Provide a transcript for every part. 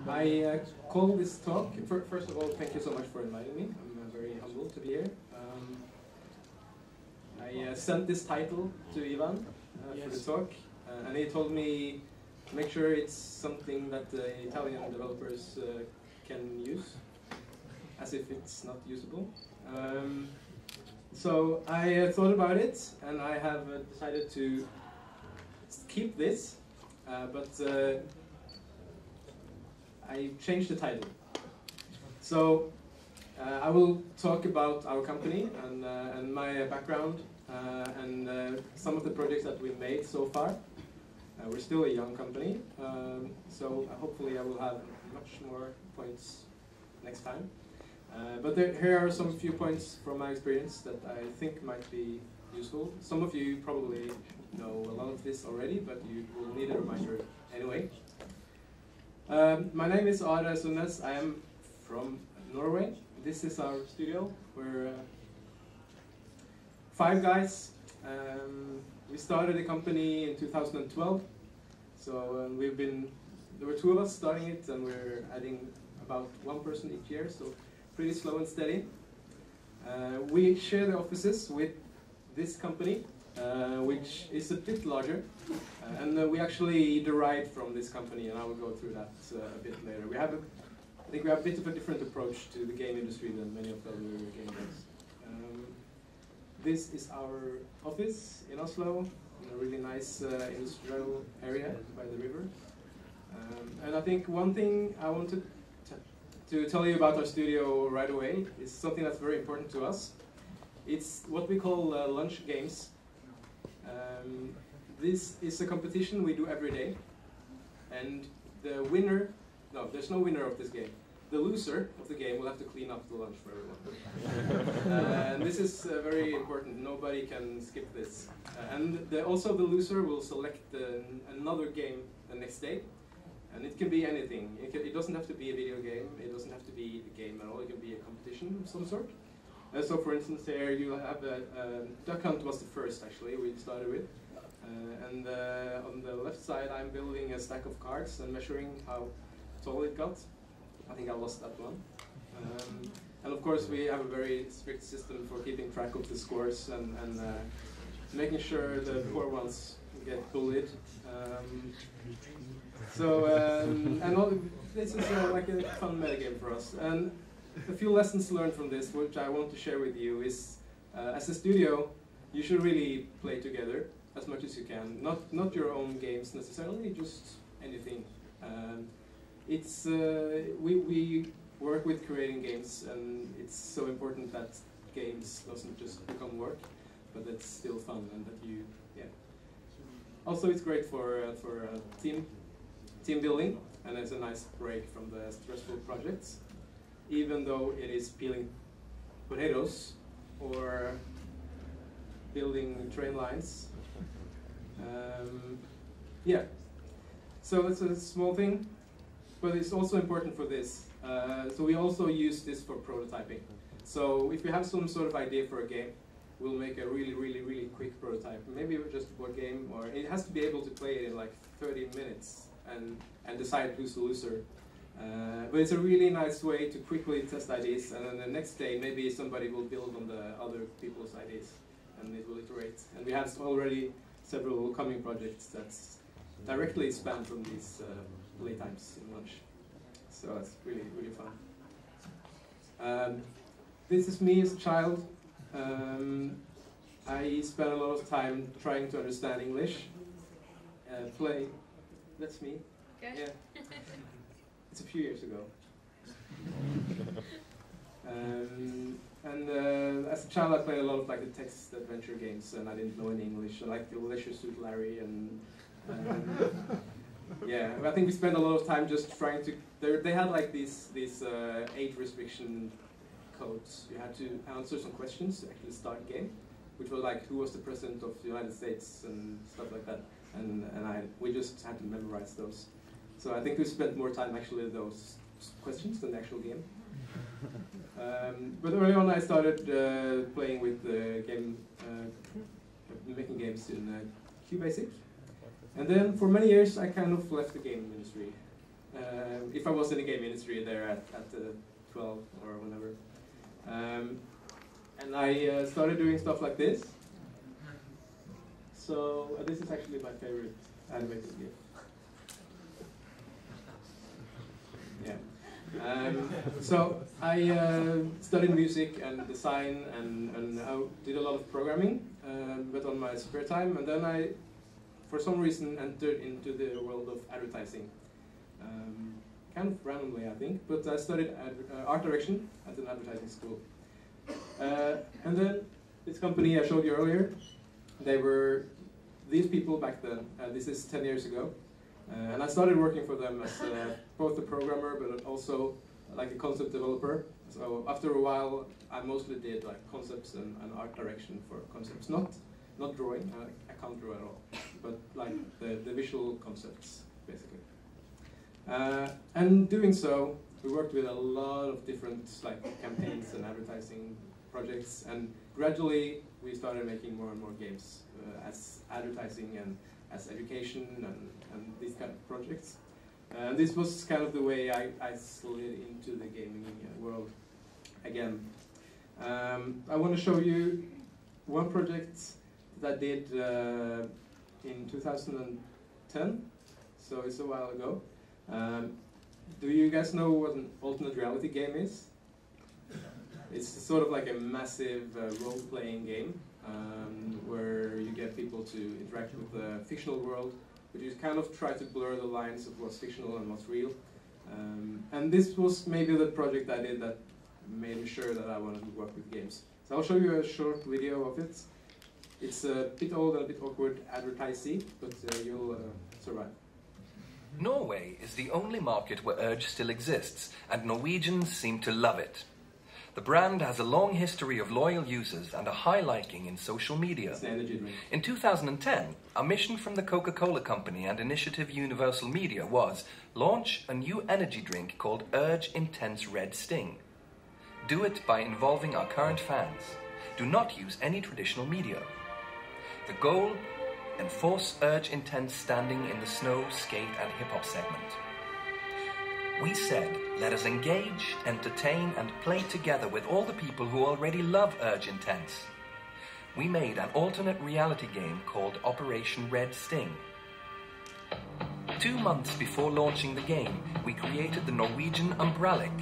I call this talk, first of all, thank you so much for inviting me. I'm very humbled to be here. I sent this title to Ivan for the talk, and he told me to make sure it's something that Italian developers can use, as if it's not usable. So I thought about it, and I have decided to keep this, but I changed the title. So I will talk about our company and my background and some of the projects that we've made so far. We're still a young company, so hopefully I will have much more points next time. But here are some few points from my experience that I think might be useful. Some of you probably know a lot of this already, but you will need a reminder anyway. My name is Are Sundnes. I am from Norway. This is our studio. We're 5 guys. We started the company in 2012. So there were 2 of us starting it, and we're adding about 1 person each year. So pretty slow and steady. We share the offices with this company, which is a bit larger, and we actually derived from this company, and I will go through that a bit later. I think we have a bit of a different approach to the game industry than many of the other game devs. This is our office in Oslo, in a really nice industrial area by the river. And I think one thing I wanted to tell you about our studio right away is something that's very important to us. It's what we call lunch games. This is a competition we do every day, and the winner, no, there's no winner of this game. The loser of the game will have to clean up the lunch for everyone. And this is very important. Nobody can skip this. And also the loser will select another game the next day. And it can be anything. It doesn't have to be a video game. It doesn't have to be a game at all. It can be a competition of some sort. So for instance, here you have Duck Hunt was the first actually we started with. And on the left side I'm building a stack of cards and measuring how tall it got. I think I lost that one. And of course we have a very strict system for keeping track of the scores and making sure the poor ones get bullied. And all, this is like a fun metagame for us. And a few lessons learned from this, which I want to share with you, is as a studio, you should really play together as much as you can. Not your own games necessarily, just anything. We work with creating games, and it's so important that games doesn't just become work, but that's still fun, and that you, yeah. Also, it's great for team building, and it's a nice break from the stressful projects, even though it is peeling potatoes or building train lines. Yeah, so it's a small thing, but it's also important for this. So we also use this for prototyping. So if you have some sort of idea for a game, we'll make a really quick prototype. Maybe just a board game, or it has to be able to play it in like 30 minutes and decide who's the loser. But it's a really nice way to quickly test ideas, and then the next day maybe somebody will build on the other people's ideas, and it will iterate. And we have already several coming projects that directly span from these playtimes in lunch. So it's really fun. This is me as a child. I spent a lot of time trying to understand English. Play. That's me. Good. Yeah. It's a few years ago. As a child, I played a lot of like the text adventure games, and I didn't know any English. I liked the Leisure Suit Larry, and yeah, I think we spent a lot of time just trying to. They had like these age restriction codes. You had to answer some questions to actually start a game, which was like who was the president of the United States and stuff like that. We just had to memorize those. So I think we spent more time actually with those questions than the actual game. But early on I started playing with making games in QBasic. And then for many years I kind of left the game industry. if I was in the game industry there at 12 or whenever. And I started doing stuff like this. So this is actually my favorite animated game. Yeah. So I studied music and design and I did a lot of programming, but on my spare time. And then I, for some reason, entered into the world of advertising. Kind of randomly, I think, but I studied art direction at an advertising school. And then this company I showed you earlier, they were these people back then. This is 10 years ago. And I started working for them as both a programmer, but also like a concept developer. So after a while, I mostly did like concepts and art direction for concepts, not drawing. I can't draw at all, but like the visual concepts, basically. And doing so, we worked with a lot of different like campaigns and advertising projects, and gradually we started making more and more games as advertising and as education and these kind of projects. And this was kind of the way I slid into the gaming world again. I want to show you one project that I did in 2010, so it's a while ago. Do you guys know what an alternate reality game is? It's sort of like a massive role-playing game where you get people to interact with the fictional world, but you kind of try to blur the lines of what's fictional and what's real. And this was maybe the project I did that made me sure that I wanted to work with games. So I'll show you a short video of it. It's a bit old and a bit awkward advertising, but you'll survive. Norway is the only market where Urge still exists, and Norwegians seem to love it. The brand has a long history of loyal users and a high liking in social media. In 2010, our mission from the Coca-Cola Company and Initiative Universal Media was launch a new energy drink called Urge Intense Red Sting. Do it by involving our current fans. Do not use any traditional media. The goal? Enforce Urge Intense standing in the snow, skate and hip-hop segment. We said, let us engage, entertain and play together with all the people who already love Urge Intense. We made an alternate reality game called Operation Red Sting. 2 months before launching the game, we created the Norwegian Umbralic,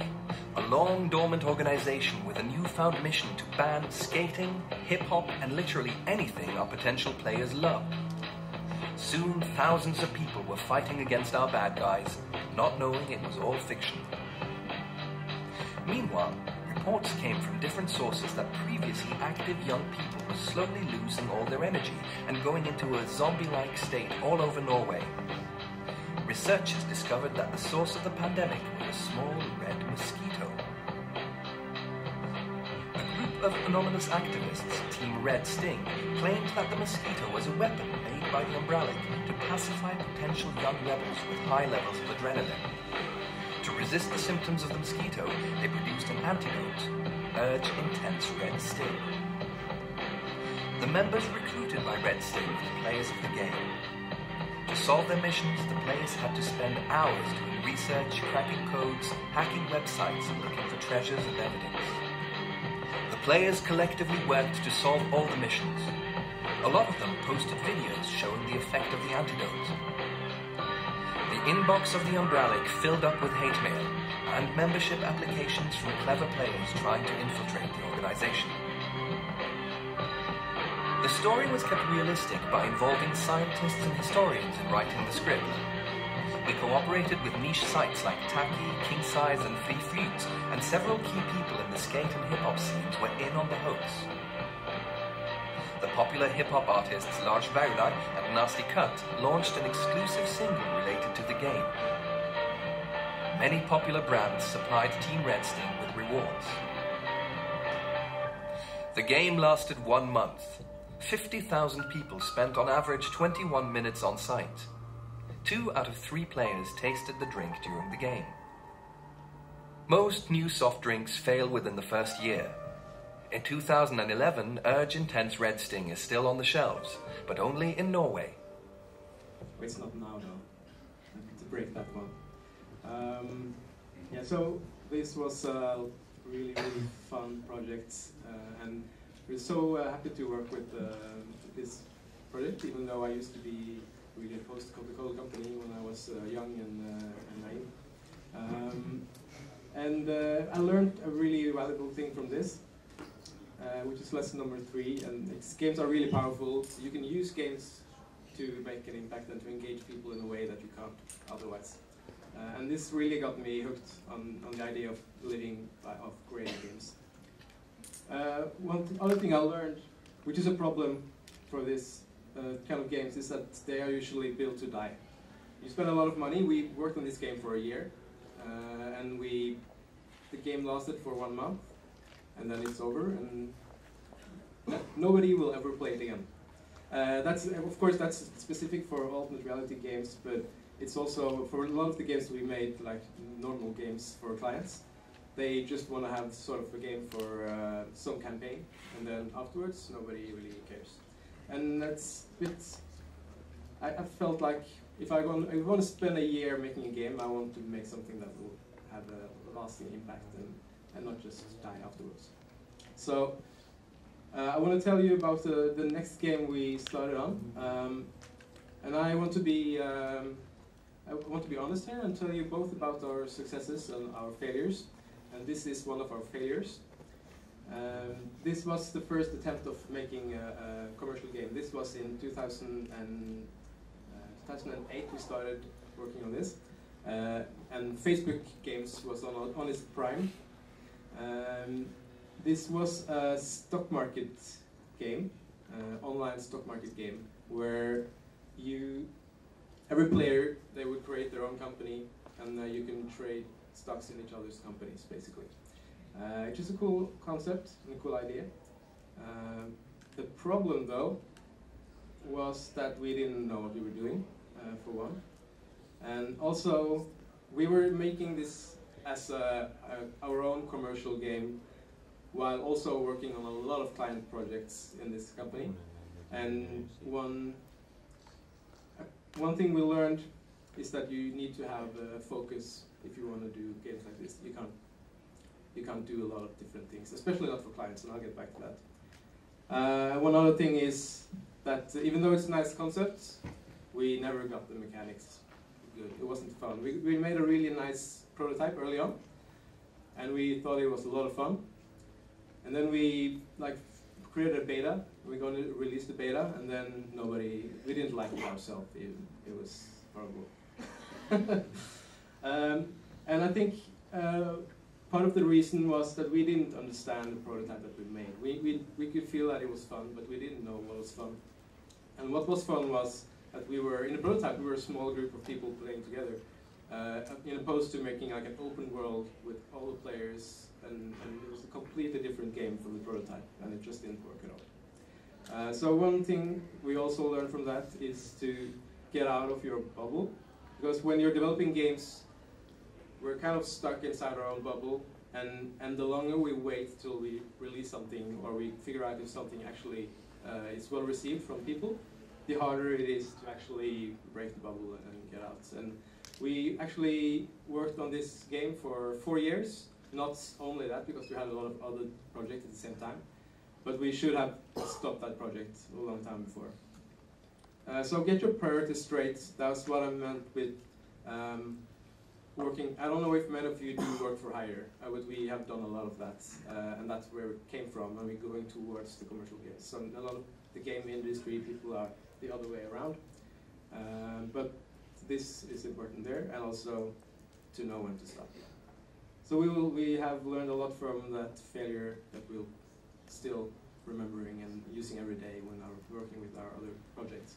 a long dormant organization with a newfound mission to ban skating, hip-hop and literally anything our potential players love. Soon, thousands of people were fighting against our bad guys, not knowing it was all fiction. Meanwhile, reports came from different sources that previously active young people were slowly losing all their energy and going into a zombie-like state all over Norway. Researchers discovered that the source of the pandemic was a small red mosquito. A group of anonymous activists, Team Red Sting, claimed that the mosquito was a weapon made by the Umbralic to pacify potential young rebels with high levels of adrenaline. To resist the symptoms of the mosquito, they produced an antidote, Urge Intense Red Sting. The members recruited by Red Sting were the players of the game. To solve their missions, the players had to spend hours doing research, cracking codes, hacking websites, and looking for treasures and evidence. The players collectively worked to solve all the missions. A lot of them posted videos showing the effect of the antidote. The inbox of the Umbralic filled up with hate mail and membership applications from clever players trying to infiltrate the organization. The story was kept realistic by involving scientists and historians in writing the script. We cooperated with niche sites like Tacky, King Size and Free Fruits, and several key people in the skate and hip-hop scenes were in on the hoax. The popular hip-hop artists Lars Vaular and Nasty Cut launched an exclusive single related to the game. Many popular brands supplied Team Red Sting with rewards. The game lasted 1 month. 50,000 people spent on average 21 minutes on site. 2 out of 3 players tasted the drink during the game. Most new soft drinks fail within the first year. In 2011, Urge Intense Red Sting is still on the shelves, but only in Norway. It's not now though, to break that one. Yeah, so this was a really, really fun project, and we're so happy to work with this project, even though I used to be really opposed to Coca-Cola company when I was young and naive. I learned a really valuable thing from this, which is lesson number 3, and games are really powerful. You can use games to make an impact and to engage people in a way that you can't otherwise. And this really got me hooked on the idea of of creating games. One other thing I learned, which is a problem for this kind of games, is that they are usually built to die. You spend a lot of money. We worked on this game for a year, and the game lasted for 1 month, and then it's over, and nobody will ever play it again. Of course, that's specific for alternate reality games, but it's also for a lot of the games we made, like normal games for clients. They just want to have sort of a game for some campaign, and then afterwards nobody really cares. And that's I felt like if I want to spend a year making a game, I want to make something that will have a lasting impact and not just die afterwards. So I want to tell you about the next game we started on, and I want to be honest here and tell you both about our successes and our failures. And this is one of our failures. This was the first attempt of making a commercial game. This was in 2008 we started working on this. And Facebook Games was on its prime. This was a stock market game, online stock market game, where every player, they would create their own company, and you can trade stocks in each other's companies, basically. Which is a cool concept and a cool idea. The problem, though, was that we didn't know what we were doing, for one. And also, we were making this as our own commercial game, while also working on a lot of client projects in this company. And one thing we learned is that you need to have a focus if you want to do games like this. You can't do a lot of different things, especially not for clients, and I'll get back to that. One other thing is that even though it's a nice concept, we never got the mechanics good. It wasn't fun. We made a really nice prototype early on, and we thought it was a lot of fun. And then we created a beta. We're going to release the beta, and then we didn't like it ourselves. It was horrible. And I think part of the reason was that we didn't understand the prototype that we made. We could feel that it was fun, but we didn't know what was fun. And what was fun was that we were, in the prototype, we were a small group of people playing together, in opposed to making like an open world with all the players, and it was a completely different game from the prototype, and it just didn't work at all. So one thing we also learned from that is to get out of your bubble, because when you're developing games, we're kind of stuck inside our own bubble, and the longer we wait till we release something or we figure out if something actually is well received from people, the harder it is to actually break the bubble and get out. And we actually worked on this game for 4 years. Not only that, because we had a lot of other projects at the same time, but we should have stopped that project a long time before. So get your priorities straight. That's what I meant with working. I don't know if many of you do work for hire, but we have done a lot of that, and that's where it came from, and we're going towards the commercial games. So a lot of the game industry people are the other way around, but this is important there, and also to know when to stop. So we have learned a lot from that failure that we'll still remembering and using every day when we're working with our other projects.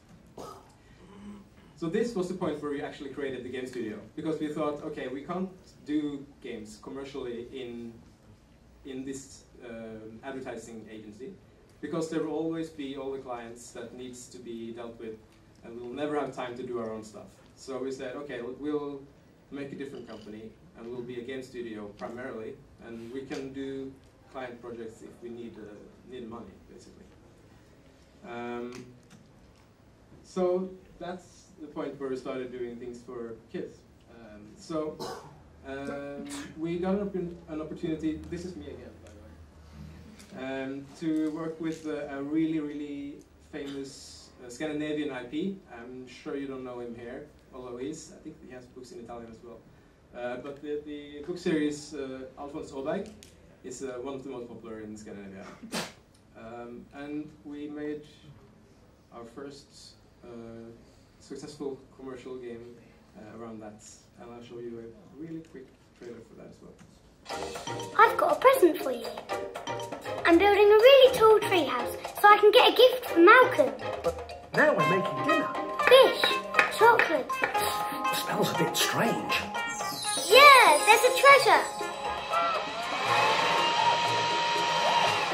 So this was the point where we actually created the game studio, because we thought, okay, we can't do games commercially in this advertising agency, because there will always be all the clients that needs to be dealt with, and we'll never have time to do our own stuff. So we said, okay, we'll make a different company, and we'll be a game studio primarily, and we can do client projects if we need money, basically. So that's the point where we started doing things for kids. We got an opportunity, this is me again, by the way, to work with a really, really famous Scandinavian IP. I'm sure you don't know him here, although I think he has books in Italian as well. But the book series Alfons Åberg is one of the most popular in Scandinavia. And we made our first successful commercial game around that. And I'll show you a really quick trailer for that as well. I've got a present for you. I'm building a really tall treehouse so I can get a gift for Malcolm. But now we're making dinner. Fish, chocolate. It smells a bit strange. Yeah, there's a treasure.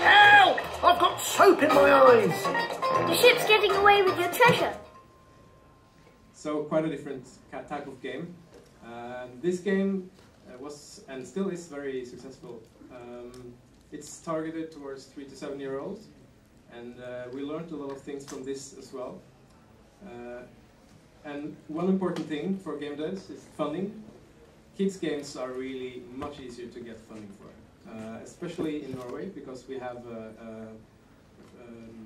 Help! I've got soap in my eyes. The ship's getting away with your treasure. So quite a different type of game. This game was and still is very successful. It's targeted towards 3 to 7 year olds, and we learned a lot of things from this as well. And one important thing for game devs is funding. Kids games are really much easier to get funding for, especially in Norway, because we have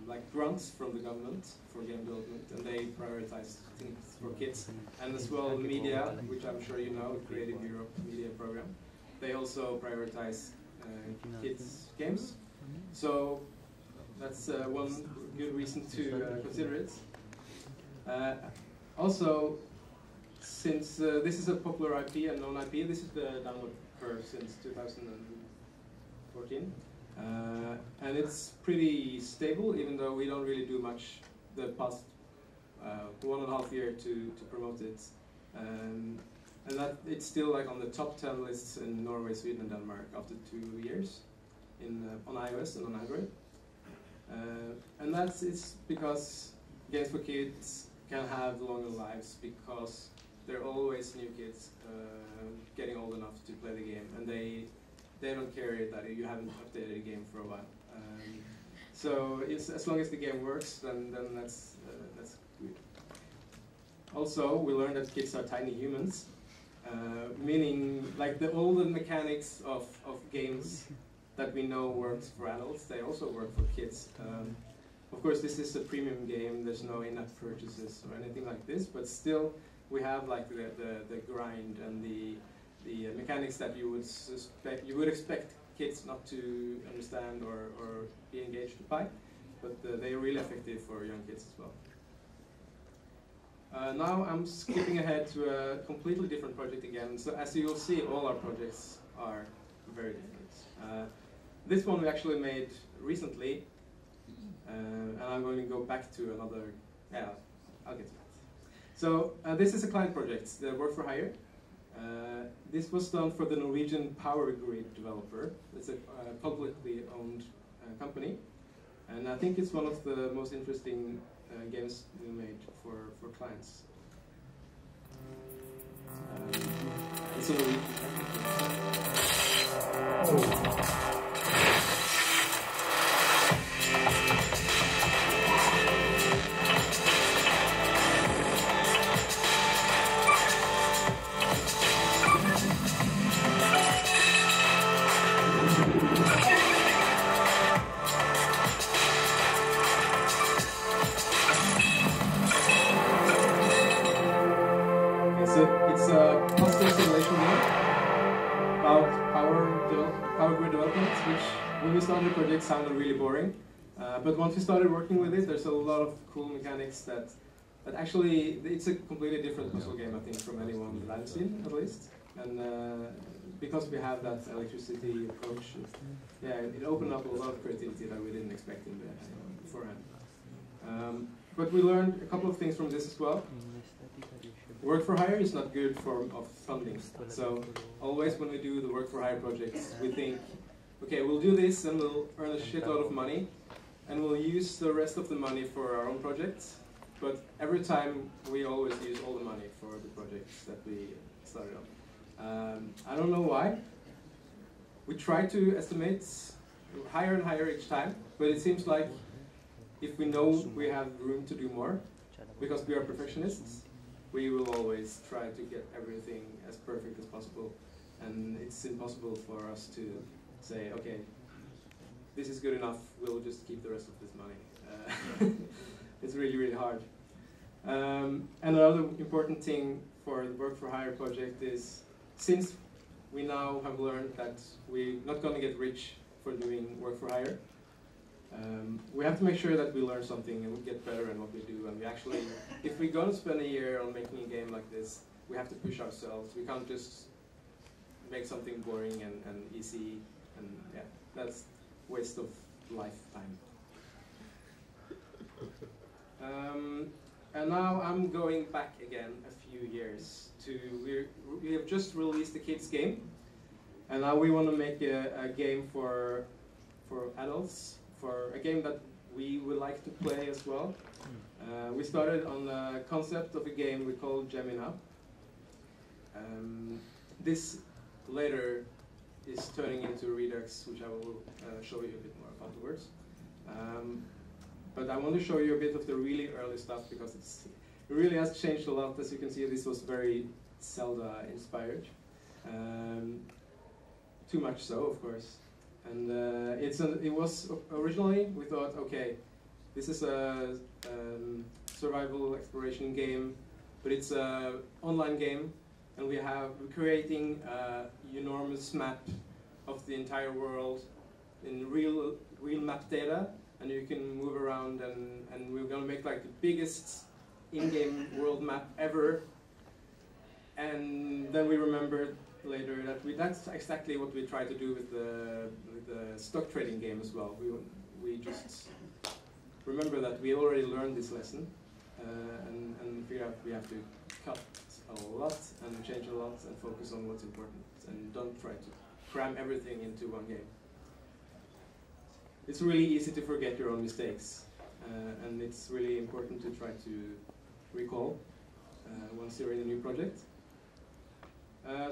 like grants from the government for game development, and they prioritize things for kids. And as well, media, which I'm sure you know, Creative Europe Media Program, they also prioritize kids games. So that's one good reason to consider it. Also, since this is a popular IP and known IP, this is the download curve since 2014. And it's pretty stable, even though we don't really do much the past 1.5 years to promote it. And that it's still like on the top 10 lists in Norway, Sweden, and Denmark after 2 years on iOS and on Android. And it's because games for kids can have longer lives because there are always new kids getting old enough to play the game, and they don't care that you haven't updated a game for a while. So as long as the game works, then that's good. Also, we learned that kids are tiny humans, meaning like all the mechanics of games that we know works for adults, they also work for kids. Of course, this is a premium game. There's no in-app purchases or anything like this, but still, we have like the grind and the mechanics that you would expect kids not to understand or be engaged by, but they are really effective for young kids as well. Now I'm skipping ahead to a completely different project again. So as you'll see, all our projects are very different. This one we actually made recently, and I'm going to go back to another. Yeah, I'll get to that. So this is a client project, the work for hire. This was done for the Norwegian power grid developer. It's a publicly owned company, and I think it's one of the most interesting games we made for clients. It's a Norwegian It's a cluster simulation game about power grid development, which when we started the project sounded really boring. But once we started working with it, there's a lot of cool mechanics that actually, it's a completely different puzzle game, I think, from anyone that I've seen, at least. And because we have that electricity approach, yeah, it opened up a lot of creativity that we didn't expect in beforehand. But we learned a couple of things from this as well. Work for hire is not good of funding. So always when we do the work for hire projects, we think, okay, we'll do this and we'll earn a shitload of money, and we'll use the rest of the money for our own projects. But every time we always use all the money for the projects that we started on. I don't know why. We try to estimate higher and higher each time, but it seems like if we know we have room to do more, because we are perfectionists, we will always try to get everything as perfect as possible, and it's impossible for us to say, okay, this is good enough, we'll just keep the rest of this money. It's really, really hard. And another important thing for the Work for Hire project is, since we now have learned that we're not going to get rich for doing Work for Hire, we have to make sure that we learn something and we get better in what we do. And we actually, if we're going to spend a year on making a game like this, we have to push ourselves. We can't just make something boring and easy, and yeah, that's waste of lifetime. And now I'm going back again a few years to, we have just released the kids game, and now we want to make a game for adults, for a game that we would like to play as well. We started on the concept of a game we call Gemina. This later is turning into Redux, which I will show you a bit more afterwards. But I want to show you a bit of the really early stuff, because it really has changed a lot. As you can see, this was very Zelda inspired. Too much so, of course. And it was originally, we thought, okay, this is a survival exploration game, but it's an online game, and we're creating an enormous map of the entire world in real map data, and you can move around, and we're going to make like the biggest in-game world map ever. And then we remembered later that that's exactly what we tried to do with the stock trading game as well. We just remember that we already learned this lesson, and figure out we have to cut a lot and change a lot and focus on what's important, and don't try to cram everything into one game. It's really easy to forget your own mistakes, and it's really important to try to recall once you're in a new project.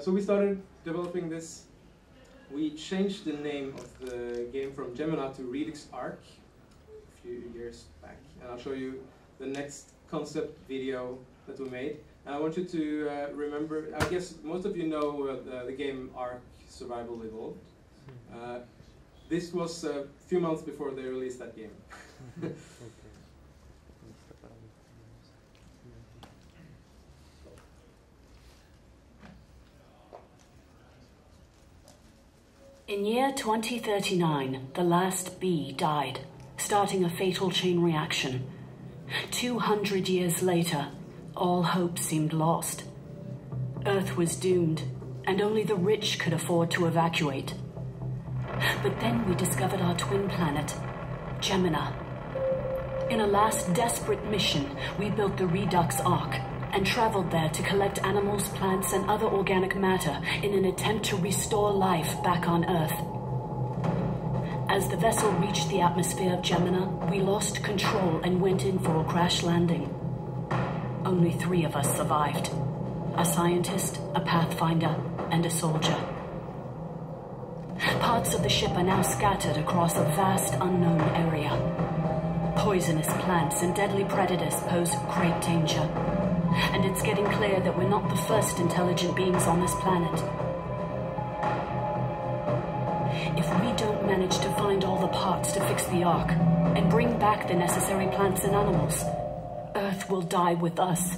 So we started developing this. We changed the name of the game from Gemina to Redux Arc a few years back, and I'll show you the next concept video that we made. And I want you to remember, I guess most of you know the game Ark Survival Evolved. This was a few months before they released that game. In year 2039, the last bee died, starting a fatal chain reaction. 200 years later, all hope seemed lost. Earth was doomed, and only the rich could afford to evacuate. But then we discovered our twin planet, Gemina. In a last desperate mission, we built the Redux Arc and traveled there to collect animals, plants, and other organic matter in an attempt to restore life back on Earth. As the vessel reached the atmosphere of Gemina, we lost control and went in for a crash landing. Only 3 of us survived: a scientist, a pathfinder, and a soldier. Parts of the ship are now scattered across a vast unknown area. Poisonous plants and deadly predators pose great danger. And it's getting clear that we're not the first intelligent beings on this planet. If we don't manage to find all the parts to fix the Ark and bring back the necessary plants and animals, Earth will die with us.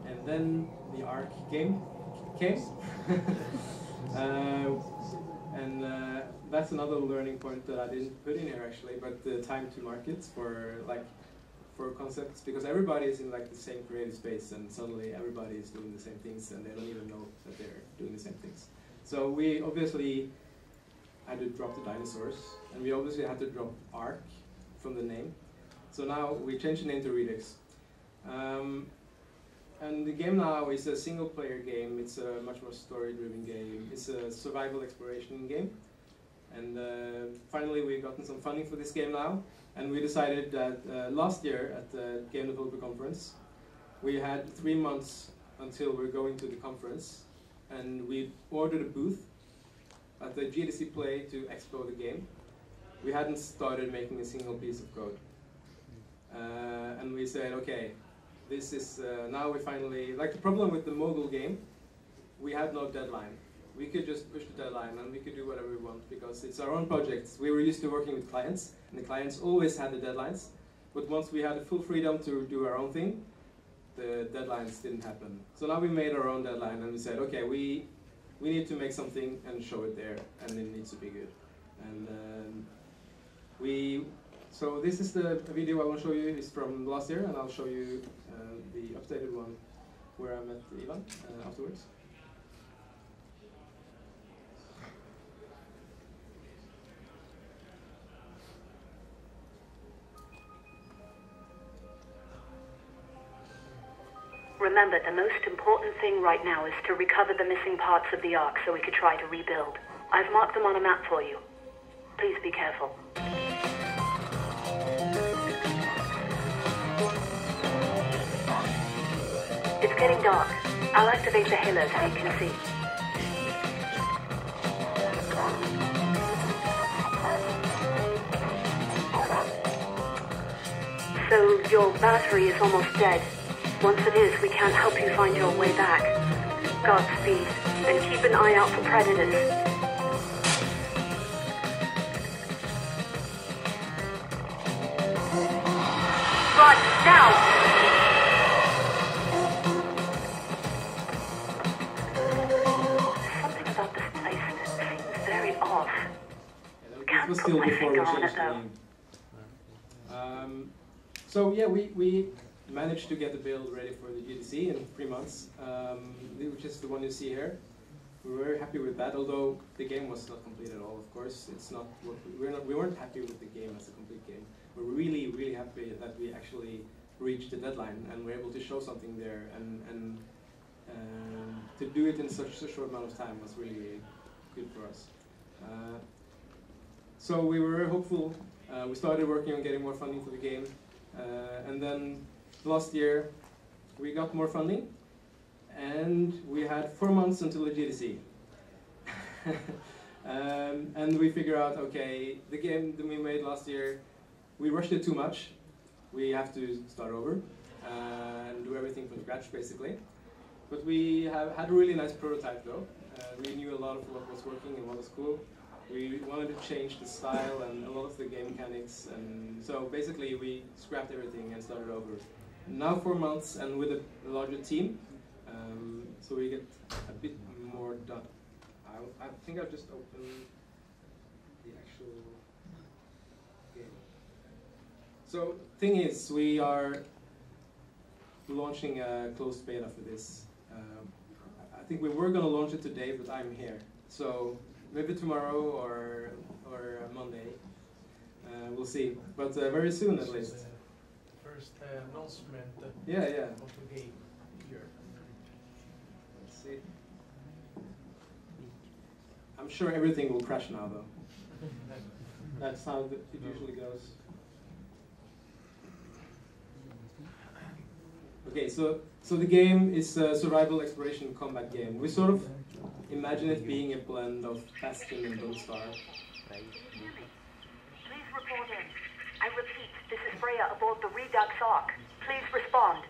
And then the Ark game came. That's another learning point that I didn't put in here actually, but the time to market for concepts, because everybody is in like the same creative space, and suddenly everybody is doing the same things and they don't even know that they're doing the same things. So we obviously had to drop the dinosaurs, and we obviously had to drop Ark from the name. So now we changed the name to Redux. And the game now is a single-player game. It's a much more story-driven game. It's a survival exploration game. And finally, we've gotten some funding for this game now. And we decided that last year at the Game Developer Conference, we had 3 months until we're going to the conference. And we ordered a booth at the GDC Play to explore the game. we hadn't started making a single piece of code. And we said, okay, this is, now we finally, like the problem with the mobile game, we had no deadline. We could just push the deadline and we could do whatever we want because it's our own projects. We were used to working with clients, and the clients always had the deadlines. But once we had the full freedom to do our own thing, the deadlines didn't happen. So now we made our own deadline and we said, okay, we need to make something and show it there, and it needs to be good. And so this is the video I want to show you. It's from last year, and I'll show you the updated one where I met Ivan afterwards. Remember, the most important thing right now is to recover the missing parts of the Ark so we could try to rebuild. I've marked them on a map for you. Please be careful. It's getting dark. I'll activate the halo so you can see. So your battery is almost dead. Once it is, we can't help you find your way back. Godspeed, and keep an eye out for predators. Run, now! Something about this place seems very off. This was still before we changed the name. So yeah, we managed to get the build ready for the GDC in 3 months, which is the one you see here. We were very happy with that, although the game was not complete at all. Of course, it's not. We weren't happy with the game as a complete game. We're really, really happy that we actually reached the deadline and were able to show something there, and to do it in such a short amount of time was really, really good for us. So we were very hopeful. We started working on getting more funding for the game, and then last year we got more funding, and we had 4 months until the GDC. And we figure out, okay, the game that we made last year, we rushed it too much. We have to start over and do everything from scratch, basically. But we had a really nice prototype, though. We knew a lot of what was working and what was cool. We wanted to change the style and a lot of the game mechanics, and so basically we scrapped everything and started over. Now 4 months and with a larger team, so we get a bit more done. I think I've just opened the actual game. So thing is, we are launching a closed beta for this. I think we were going to launch it today, but I'm here. So maybe tomorrow or Monday. We'll see. But very soon at least. First announcement of the game here. Let's see. I'm sure everything will crash now, though. That's how it usually goes. Okay, so the game is a survival exploration combat game. We sort of imagine it being a blend of Bastion and Don't Starve. Please report in. I repeat, this is Freya aboard the Redux Ark. Please respond.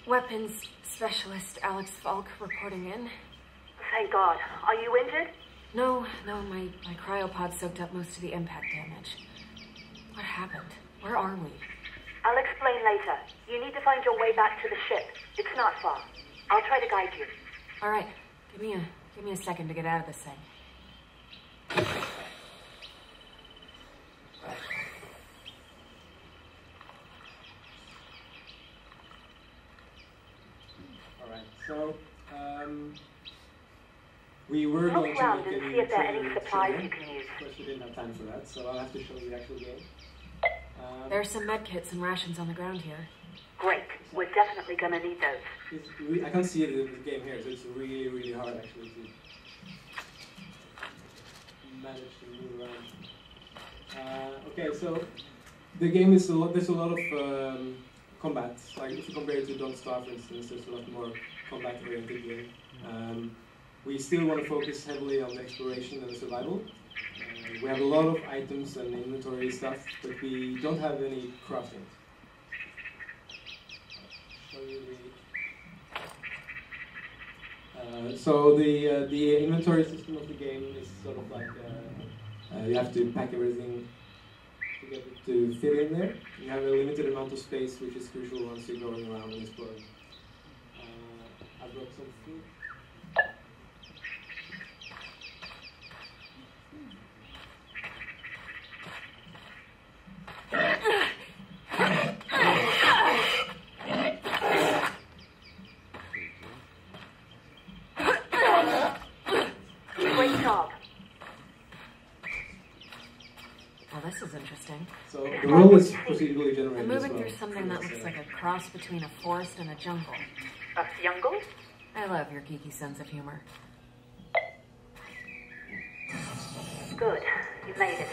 Weapons Specialist Alex Falk reporting in. Thank God. Are you injured? No, my cryopod soaked up most of the impact damage. What happened? Where are we? I'll explain later. You need to find your way back to the ship. It's not far. I'll try to guide you. All right. Give me a second to get out of this thing. All right. So we were going to around make and a see if there are any training supplies trailer. you can use. Of course, we didn't have time for that, so I'll have to show you the actual game. There are some medkits and rations on the ground here. Great. We're definitely going to need those. I can't see it in the game here, so it's really, really hard actually to manage to move around. Okay, so the game is there's a lot of combat. Like if you compare it to Don't Starve, for instance, there's a lot more combat-oriented game. We still want to focus heavily on the exploration and the survival, We have a lot of items and inventory stuff, but we don't have any crafting. So the inventory system of the game is sort of like you have to pack everything to get it to fit in there. You have a limited amount of space, which is crucial once you're going around and exploring. I've got some food. Great job. Well, this is interesting. So the world is procedurally generated. I'm moving through something that looks like a cross between a forest and a jungle. A jungle? I love your geeky sense of humor. Good. You made it.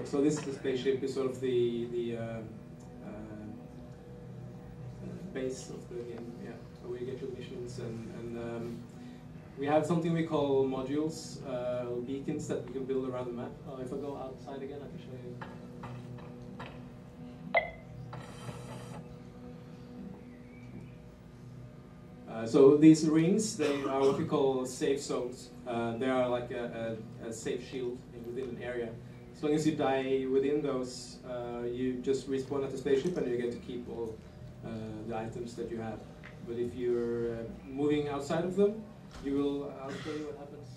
So this is the spaceship, is sort of the base of the game. Yeah, where you get your missions, and we have something we call modules, beacons that we can build around the map. If I go outside again, I can show you. So these rings, they are what we call safe zones. They are like a safe shield within an area. As long as you die within those, you just respawn at the spaceship and you get to keep all the items that you have. But if you're moving outside of them, you will, I'll show you what happens.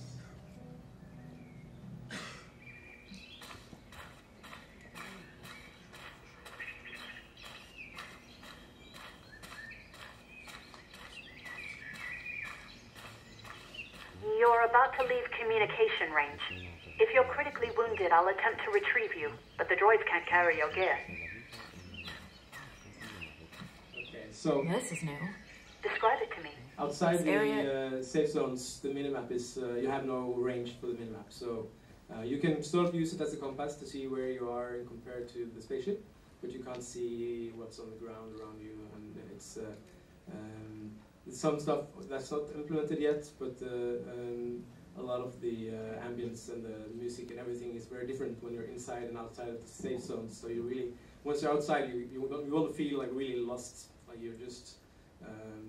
You're about to leave communication range. If you're critically wounded, I'll attempt to retrieve you, but the droids can't carry your gear. Okay, so This is new. Describe it to me. outside the safe zones, the minimap is, you have no range for the minimap. So you can sort of use it as a compass to see where you are compared to the spaceship, but you can't see what's on the ground around you, and it's some stuff that's not implemented yet, but a lot of the ambience and the music and everything is very different when you're inside and outside of the safe zones. So you really, once you're outside, you want to feel like really lost, like you're just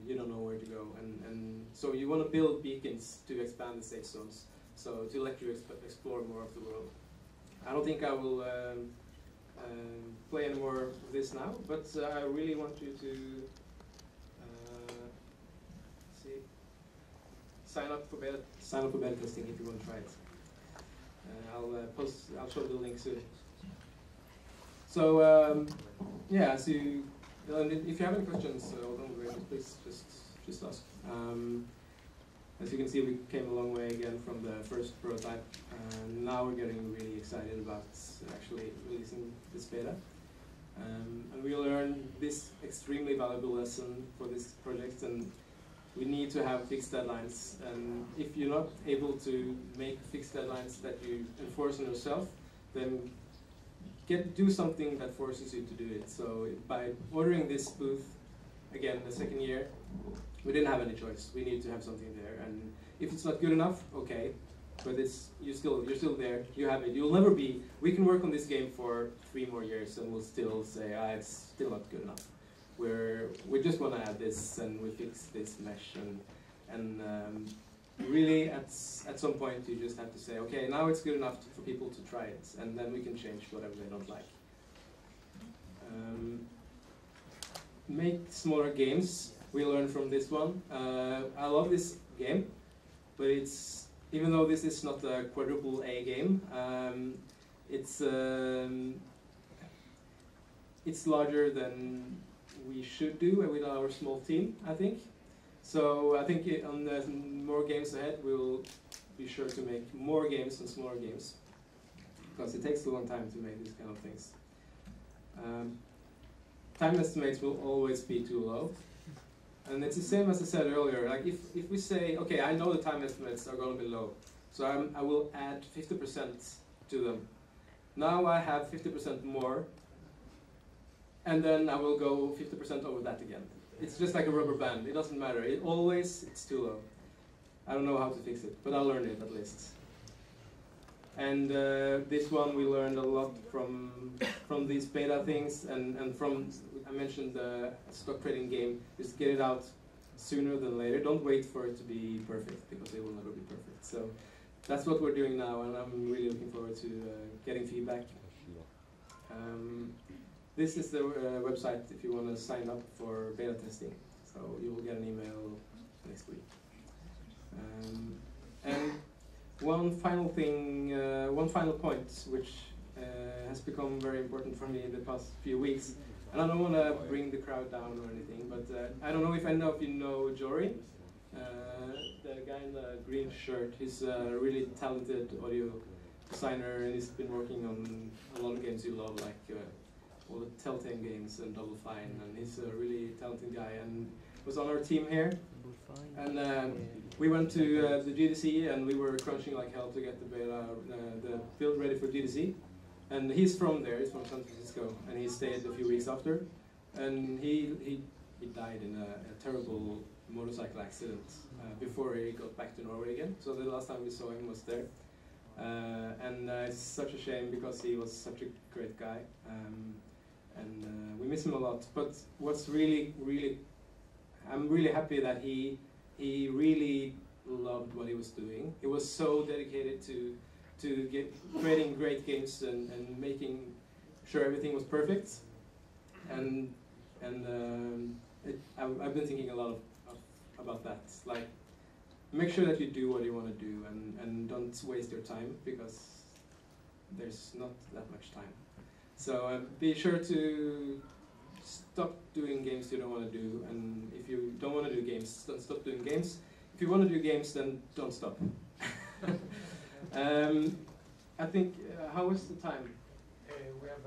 you don't know where to go, and so you want to build beacons to expand the safe zones, so to let you explore more of the world. I don't think I will play any more of this now, but I really want you to sign up for beta testing if you want to try it. I'll show the link soon. So yeah, so if you have any questions, please just ask. As you can see, we came a long way again from the first prototype, and now we're getting really excited about actually releasing this beta. And we learned this extremely valuable lesson for this project, and we need to have fixed deadlines. And if you're not able to make fixed deadlines that you enforce on yourself, then do something that forces you to do it. So by ordering this booth, again, the second year, we didn't have any choice. We need to have something there. And if it's not good enough, okay, but you're still there. You have it. You'll never be. We can work on this game for 3 more years, and we'll still say, it's still not good enough. We just want to add this, and we fix this mesh, and really at some point you just have to say, okay, now it's good enough for people to try it, and then we can change whatever they don't like. Make smaller games. We learned from this one. I love this game, but even though this is not a quadruple A game, it's larger than we should do with our small team, I think. So I think on the more games ahead, we'll be sure to make more games and smaller games, because it takes a long time to make these kind of things. Time estimates will always be too low. And it's the same as I said earlier. Like if we say, okay, I know the time estimates are going to be low, so I will add 50% to them. Now I have 50% more, and then I will go 50% over that again. It's just like a rubber band. It doesn't matter. It's too low. I don't know how to fix it, but I'll learn it at least. And this one we learned a lot from these beta things, and from, I mentioned the stock trading game, just get it out sooner than later. Don't wait for it to be perfect, because it will never be perfect. So that's what we're doing now, and I'm really looking forward to getting feedback. This is the website if you want to sign up for beta testing. So you will get an email next week. And one final thing, one final point, which has become very important for me in the past few weeks. And I don't want to bring the crowd down or anything, but I don't know if any of you know Jory, the guy in the green shirt. He's a really talented audio designer, and he's been working on a lot of games you love, like all the Telltale games and Double Fine, and he's a really talented guy, and was on our team here. And we went to the GDC, and we were crunching like hell to get the beta, the build ready for GDC. And he's from there, he's from San Francisco, and he stayed a few weeks after. And he died in a terrible motorcycle accident before he got back to Norway again. So the last time we saw him was there. And it's such a shame, because he was such a great guy. And we miss him a lot. But what's really, I'm really happy that he really loved what he was doing. He was so dedicated to creating great games and making sure everything was perfect. And I've been thinking a lot about that. Like, make sure that you do what you want to do, and don't waste your time, because there's not that much time. So be sure to stop doing games you don't want to do, and if you don't want to do games, don't stop doing games. If you want to do games, then don't stop. I think, how is the time? We have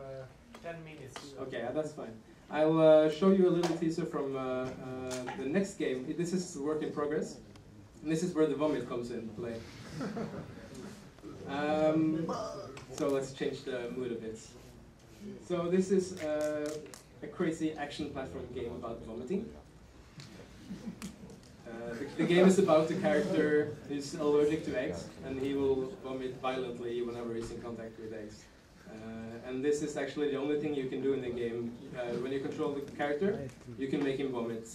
10 minutes. Okay, that's fine. I'll show you a little teaser from the next game. This is work in progress. And this is where the vomit comes in play. So let's change the mood a bit. So this is a crazy action platform game about vomiting. The game is about the character who's allergic to eggs, and he will vomit violently whenever he's in contact with eggs. And this is actually the only thing you can do in the game. When you control the character, you can make him vomit.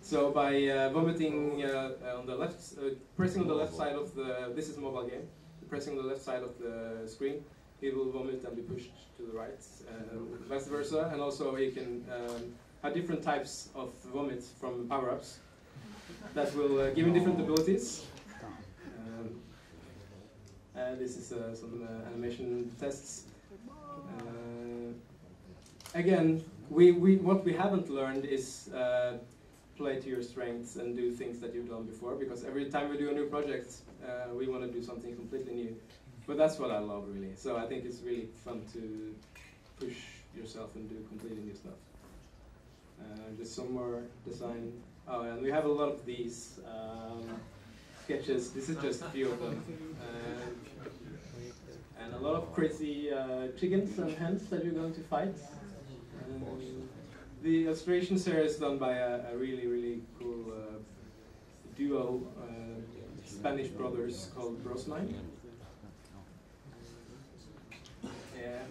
So by vomiting on the left, pressing on the left side of the, this is a mobile game, pressing on the left side of the screen, he will vomit and be pushed to the right, vice versa. And also he can have different types of vomits from power-ups that will give him different abilities. This is some animation tests. Again, what we haven't learned is play to your strengths and do things that you've done before, because every time we do a new project, we want to do something completely new. But that's what I love, really. So I think it's really fun to push yourself and do completely new stuff. Just some more design. Oh, and we have a lot of these sketches. This is just a few of them. And a lot of crazy chickens and hens that you're going to fight. The illustrations here is done by a really, really cool duo, Spanish brothers called Brosmine. Yeah.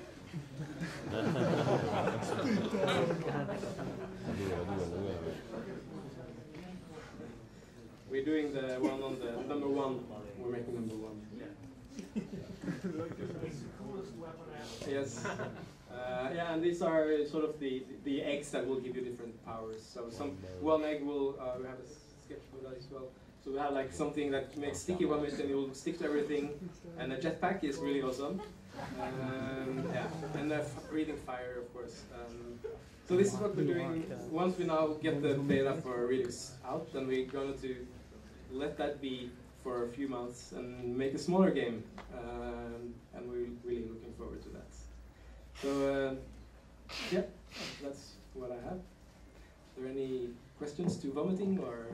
We're doing the one on the number one. We're making number one. Yes. Yeah, and these are sort of the eggs that will give you different powers. So one egg will we have a sketch for that as well. So we have like something that makes sticky vomit and it will stick to everything. And a jetpack is really awesome. Yeah, and breathing fire, of course. So this is what we're doing. Once we now get the beta for Redux out, then we're going to let that be for a few months and make a smaller game. And we're really looking forward to that. So, yeah, that's what I have. Are there any questions to vomiting or?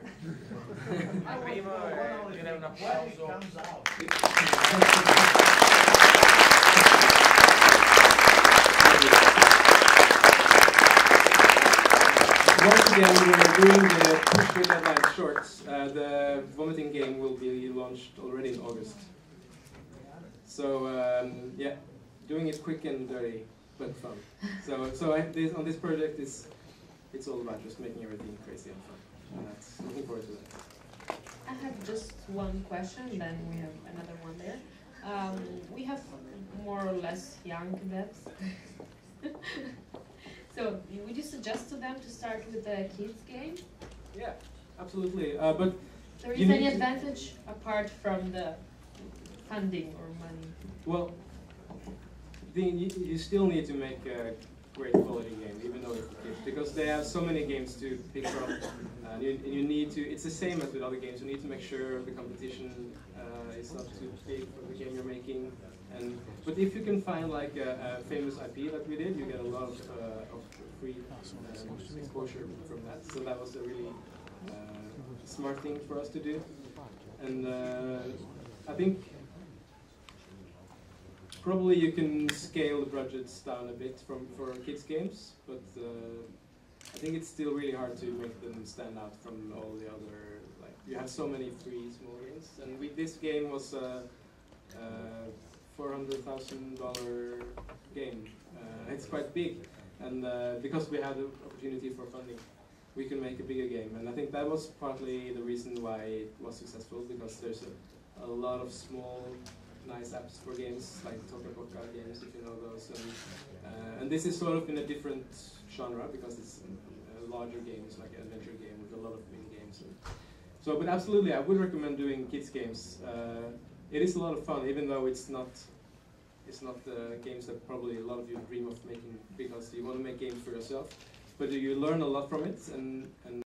Once again, we're doing the push with deadline shorts. The vomiting game will be launched already in August. So yeah, doing it quick and dirty, but fun. So on this project, it's all about just making everything crazy and fun. And that's looking forward to that. I have just one question, then we have another one there. We have more or less young devs. So would you suggest to them to start with a kids game? Yeah, absolutely. But there is any advantage apart from the funding or money? Well, you still need to make a great quality game, even though it's for kids, because they have so many games to pick from. You need to. It's the same as with other games. You need to make sure the competition is not too big for the game you're making. But if you can find like a famous IP that we did, you get a lot of free exposure from that. So that was a really smart thing for us to do. And I think probably you can scale the budgets down a bit for kids games, but I think it's still really hard to make them stand out from all the other. Like you have so many free small games, and this game was $400,000 game. It's quite big, and because we had the opportunity for funding, we can make a bigger game. And I think that was partly the reason why it was successful, because there's a lot of small, nice apps for games, like Tokaboka games, if you know those. And this is sort of in a different genre, because it's a larger game, it's like an adventure game with a lot of mini games. So, but absolutely, I would recommend doing kids games. It is a lot of fun, even though it's not games that probably a lot of you dream of making, because you want to make games for yourself. But you learn a lot from it, and